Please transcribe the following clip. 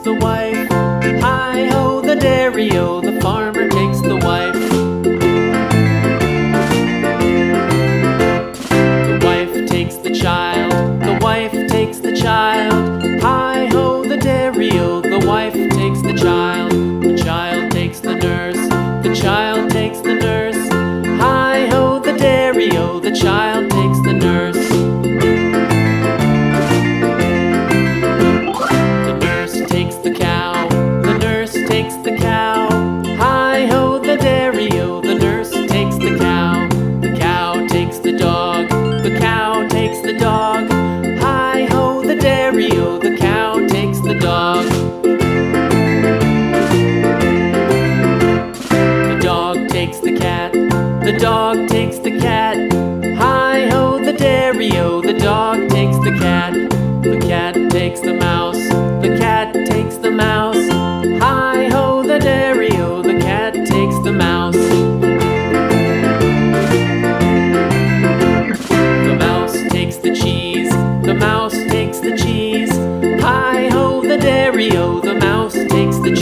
the wife. Hi-ho, the dairy-o, the farmer takes the wife. The wife takes the child, the wife takes the child. Hi-ho, the dairy-o, the wife takes the child. The child takes the nurse, the child takes the nurse. Hi-ho, the dairy-o, the child takes the nurse. The nurse takes the cow, the nurse takes the cow. Hi-ho, the dairy-o, the nurse takes the cow. The cow takes the dog, the cow takes the dog. Hi-ho, the dairy-o, the cow takes the dog. The dog takes the cat, the dog takes the cat. Hi-ho, the dairy-o, the dog takes the cat. The cat takes the mouse, the cat takes the mouse. Hi-ho, the dairy-o, the cat takes the mouse. The mouse takes the cheese, the mouse takes the cheese. Hi-ho, the dairy-o,